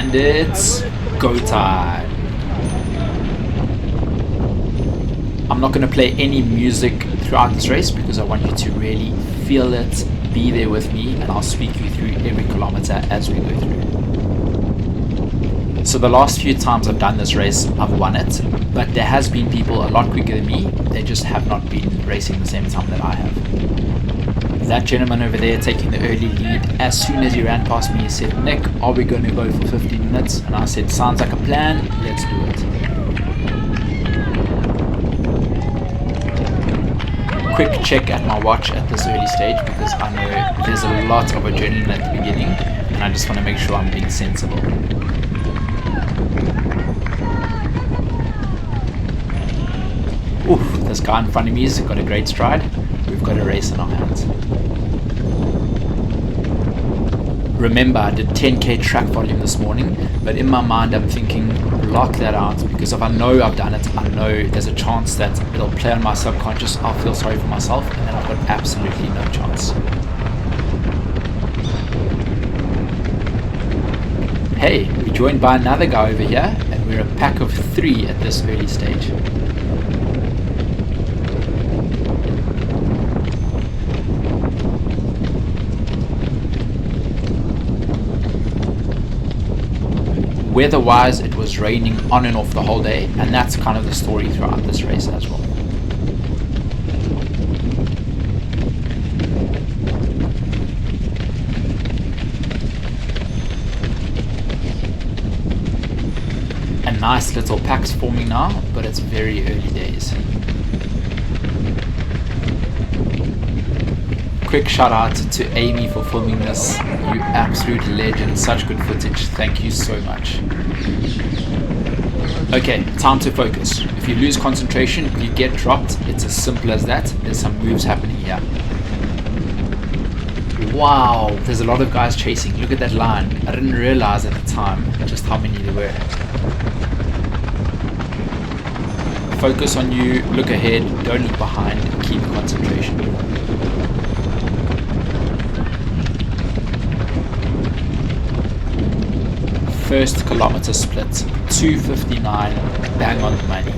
And it's go time. I'm not going to play any music throughout this race because I want you to really feel it, be there with me, and I'll speak you through every kilometer as we go through. So the last few times I've done this race, I've won it, but there has been people a lot quicker than me. They just have not been racing the same time that I have. That gentleman over there taking the early lead, as soon as he ran past me, he said, "Nick, are we going to go for 15 minutes?" And I said, "Sounds like a plan, let's do it." Quick check at my watch at this early stage because I know there's a lot of adrenaline at the beginning and I just want to make sure I'm being sensible. Oof, this guy in front of me has got a great stride. We've got a race in our hands. Remember, I did 10k track volume this morning, but in my mind I'm thinking, block that out, because if I know I've done it, I know there's a chance that it'll play on my subconscious, I'll feel sorry for myself, and then I've got absolutely no chance. Hey, we're joined by another guy over here, and we're a pack of 3 at this early stage. Weather-wise, it was raining on and off the whole day, and that's kind of the story throughout this race as well. A nice little pack's forming now, but it's very early days. Quick shout out to Amy for filming this. You absolute legend, such good footage, thank you so much. Okay, time to focus. If you lose concentration, you get dropped. It's as simple as that. There's some moves happening here. Wow, there's a lot of guys chasing. Look at that line. I didn't realize at the time just how many there were. Focus on you, look ahead, don't look behind, keep concentration. First kilometer split, 2:59, bang on the money.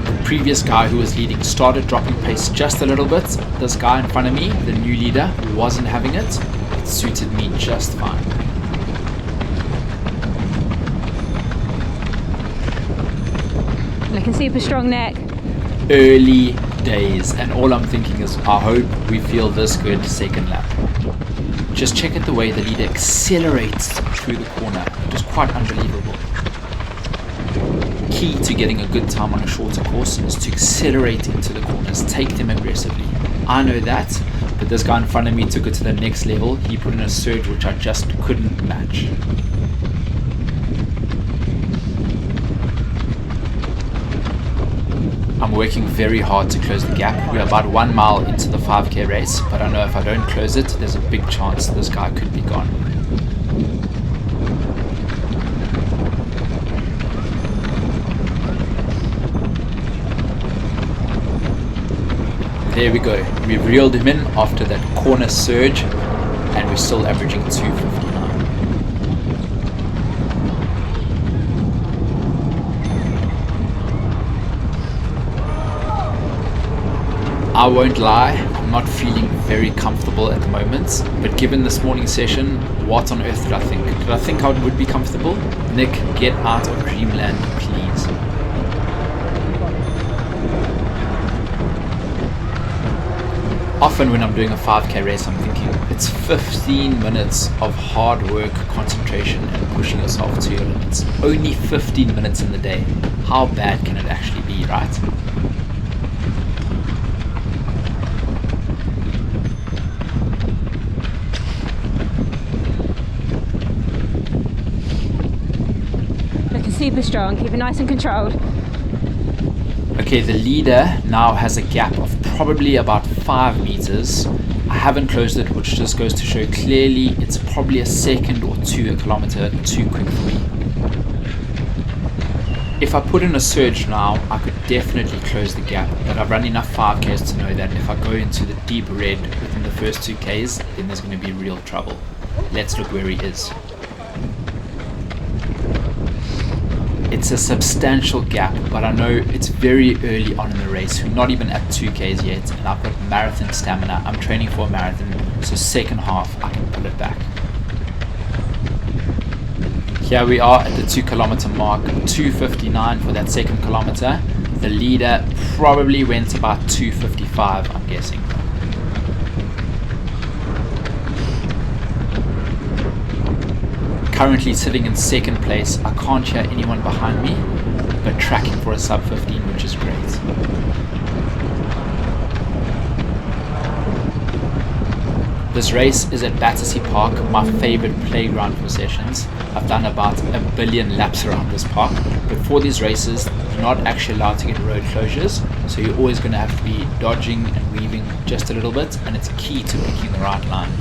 The previous guy who was leading started dropping pace just a little bit. This guy in front of me, the new leader, wasn't having it. It suited me just fine. Looking super strong, Nick. Early days, and all I'm thinking is I hope we feel this good second lap. Just check out the way the leader accelerates through the corner. It was quite unbelievable. Key to getting a good time on a shorter course is to accelerate into the corners, take them aggressively. I know that, but this guy in front of me took it to the next level. He put in a surge which I just couldn't match. I'm working very hard to close the gap. We're about 1 mile into the 5k race, but I know if I don't close it, there's a big chance this guy could be gone. There we go. We've reeled him in after that corner surge, and we're still averaging 2:59. I won't lie, I'm not feeling very comfortable at the moment, but given this morning's session, what on earth did I think? Did I think I would be comfortable? Nick, get out of dreamland, please. Often when I'm doing a 5k race, I'm thinking it's 15 minutes of hard work, concentration, and pushing yourself to your limits. Only 15 minutes in the day. How bad can it actually be, right? Super strong, keep it nice and controlled. Okay, the leader now has a gap of probably about 5 meters. I haven't closed it, which just goes to show clearly it's probably a second or 2 a kilometer too quick for me. If I put in a surge now, I could definitely close the gap, but I've run enough 5Ks to know that if I go into the deep red within the first 2Ks, then there's going to be real trouble. Let's look where he is. It's a substantial gap, but I know it's very early on in the race. We're not even at 2Ks yet, and I've got marathon stamina. I'm training for a marathon, so second half I can pull it back. Here we are at the 2 kilometer mark, 2:59 for that second kilometer. The leader probably went about 2:55, I'm guessing. Currently sitting in second place. I can't hear anyone behind me, but tracking for a sub 15, which is great. This race is at Battersea Park, my favorite playground for sessions. I've done about 1 billion laps around this park, but for these races, you're not actually allowed to get road closures, so you're always going to have to be dodging and weaving just a little bit, and it's key to picking the right line.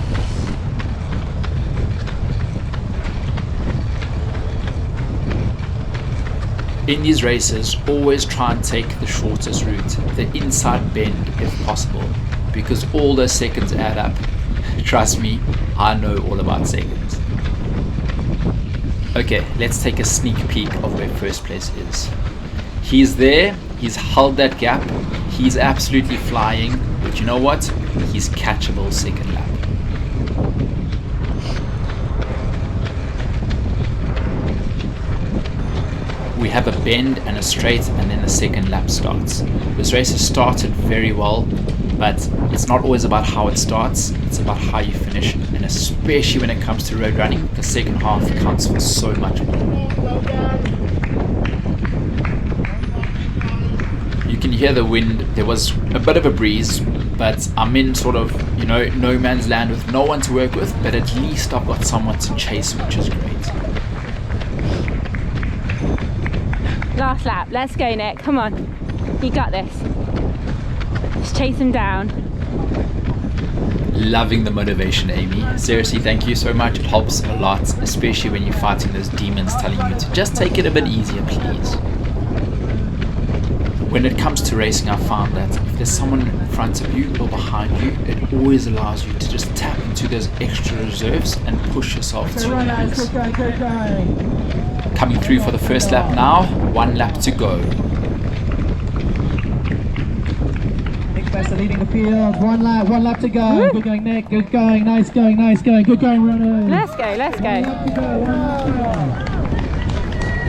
In these races, always try and take the shortest route, the inside bend if possible, because all those seconds add up. Trust me, I know all about seconds. Okay, let's take a sneak peek of where first place is. He's there, he's held that gap, he's absolutely flying, but you know what? He's catchable second lap. We have a bend and a straight, and then the second lap starts. This race has started very well, but it's not always about how it starts, it's about how you finish, and especially when it comes to road running, the second half counts for so much more. You can hear the wind. There was a bit of a breeze, but I'm in sort of, no man's land with no one to work with, but at least I've got someone to chase, which is great. Last lap. Let's go, Nick. Come on. You got this. Just chase him down. Loving the motivation, Amy. Seriously, thank you so much. It helps a lot, especially when you're fighting those demons telling you to just take it a bit easier, please. When it comes to racing, I found that if there's someone in front of you or behind you, it always allows you to just tap into those extra reserves and push yourself to your limits. Coming through for the first lap now, 1 lap to go. Nick Besser leading the field, one lap to go. Woo. Good going, Nick, good going, nice going, good going, runners. Let's go.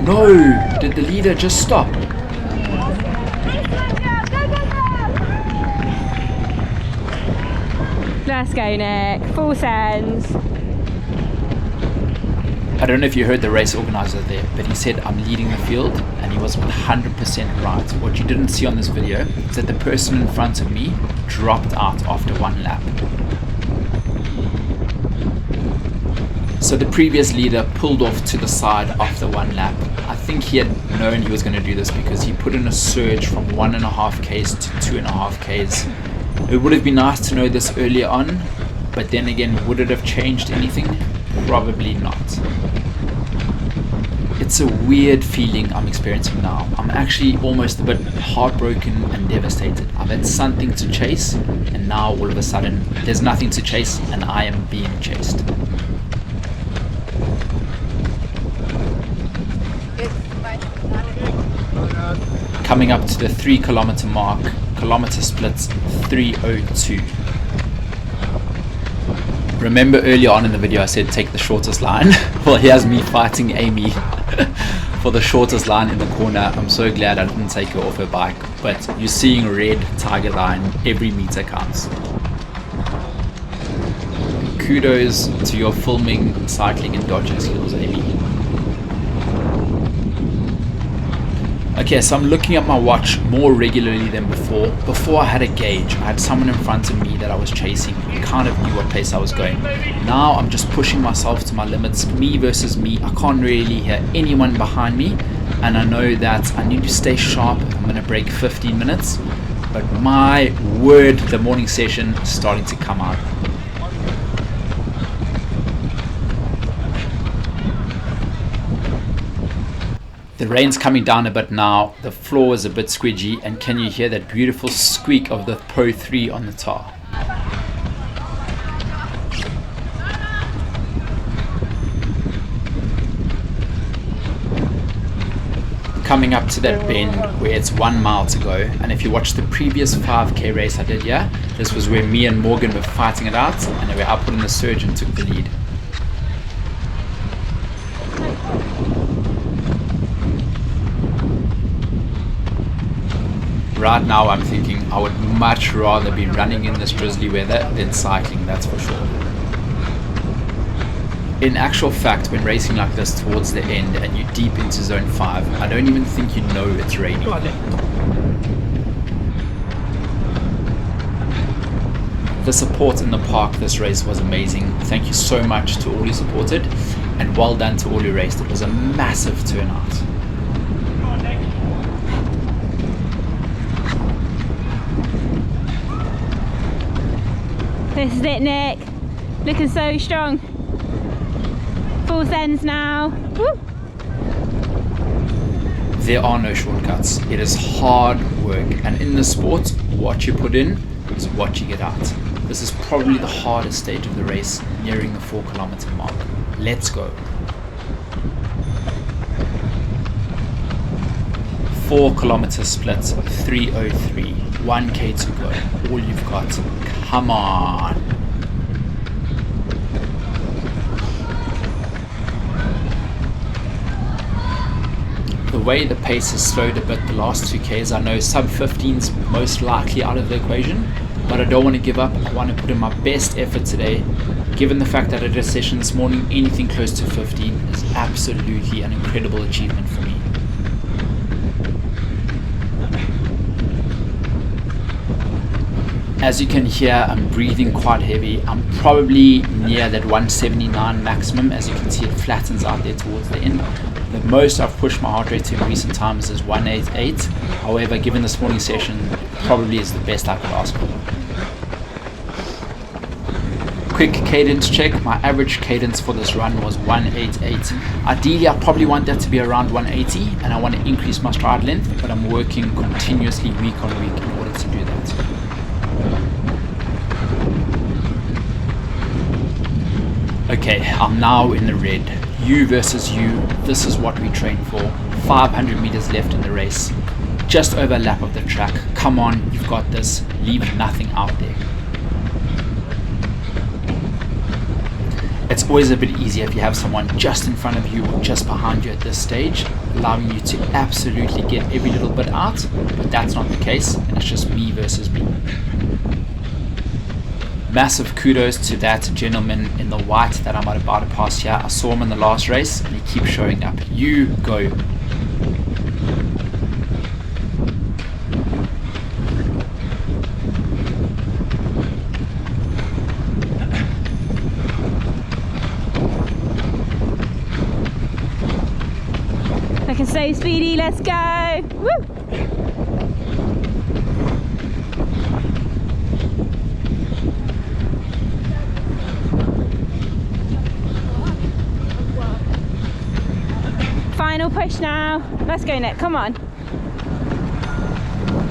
No, did the leader just stop? Let's go, Nick. Full sends. I don't know if you heard the race organizer there, but he said I'm leading the field, and he was 100% right. What you didn't see on this video is that the person in front of me dropped out after 1 lap. So the previous leader pulled off to the side after 1 lap. I think he had known he was going to do this because he put in a surge from 1.5Ks to 2.5Ks. It would have been nice to know this earlier on, but then again, would it have changed anything? Probably not. It's a weird feeling I'm experiencing now. I'm actually almost a bit heartbroken and devastated. I've had something to chase, and now all of a sudden there's nothing to chase and I am being chased. Coming up to the 3 kilometer mark, kilometer splits 3:02. Remember earlier on in the video I said take the shortest line? Well, here's me fighting Amy for the shortest line in the corner. I'm so glad I didn't take her off her bike, but you're seeing red tiger line, every meter counts. Kudos to your filming, cycling and dodging skills, Amy. Okay, so I'm looking at my watch more regularly than before. Before I had a gauge, I had someone in front of me that I was chasing, kind of knew what pace I was going. Now I'm just pushing myself to my limits, me versus me. I can't really hear anyone behind me, and I know that I need to stay sharp if I'm going to break 15 minutes. But my word, the morning session is starting to come out. The rain's coming down a bit now, the floor is a bit squidgy, and can you hear that beautiful squeak of the Pro 3 on the tar? Coming up to that bend where it's 1 mile to go, and if you watch the previous 5k race I did here, this was where me and Morgan were fighting it out, and where I put in the surge and took the lead. Right now I'm thinking I would much rather be running in this drizzly weather than cycling, that's for sure. In actual fact, when racing like this towards the end and you're deep into zone 5, I don't even think you know it's raining. The support in the park this race was amazing. Thank you so much to all who supported, and well done to all who raced. It was a massive turnout. This is it, Nick. Looking so strong. Full sends now. Woo. There are no shortcuts. It is hard work, and in the sport, what you put in is what you get out. This is probably the hardest stage of the race, nearing the 4 kilometer mark. Let's go. 4 kilometer split, 3:03, 1k to go. All you've got. Come on. The way the pace has slowed a bit the last 2Ks, I know sub 15's most likely out of the equation, but I don't want to give up. I want to put in my best effort today. Given the fact that I did a session this morning, anything close to 15 is absolutely an incredible achievement for me. As you can hear, I'm breathing quite heavy. I'm probably near that 179 maximum. As you can see, it flattens out there towards the end. The most I've pushed my heart rate to in recent times is 188. However, given this morning's session, it probably is the best I could ask for. Quick cadence check. My average cadence for this run was 188. Ideally, I probably want that to be around 180, and I want to increase my stride length, but I'm working continuously week on week in order to do that. Okay, I'm now in the red. You versus you, this is what we train for. 500 meters left in the race. Just over a lap of the track. Come on, you've got this. Leave nothing out there. It's always a bit easier if you have someone just in front of you or just behind you at this stage, allowing you to absolutely get every little bit out, but that's not the case, and it's just me versus me. Massive kudos to that gentleman in the white that I'm about to pass here. I saw him in the last race and he keeps showing up. You go. Looking so speedy, let's go. Woo! Final push now. Let's go, Nick, come on.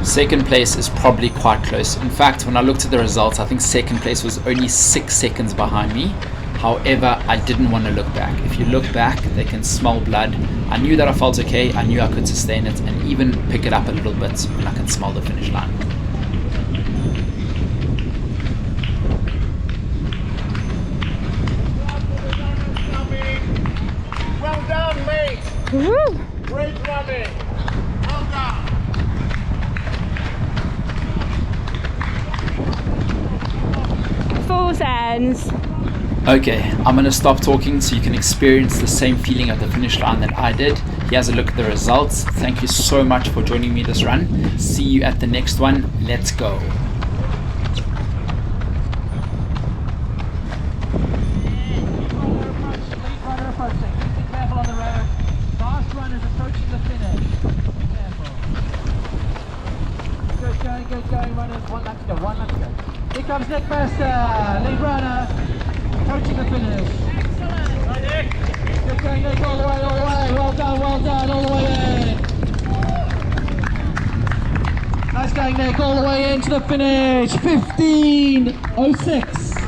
Second place is probably quite close. In fact, when I looked at the results, I think second place was only 6 seconds behind me. However, I didn't want to look back. If you look back, they can smell blood. I knew that I felt okay. I knew I could sustain it and even pick it up a little bit when I can smell the finish line. Well done, mate. Woo! Great running. Well done. Full sends. Okay, I'm going to stop talking so you can experience the same feeling at the finish line that I did. Here's a look at the results. Thank you so much for joining me this run. See you at the next one. Let's go. Careful on the road. Fast runners approaching the finish. Careful. Good going, runners. 1 lap to go, 1 lap to go. Here comes Nick Bester, lead runner, approaching the finish. Excellent. Right, Nick. Good going, Nick, all the way, all the way. Well done, all the way in. Nice going, Nick, all the way into the finish. 15:06.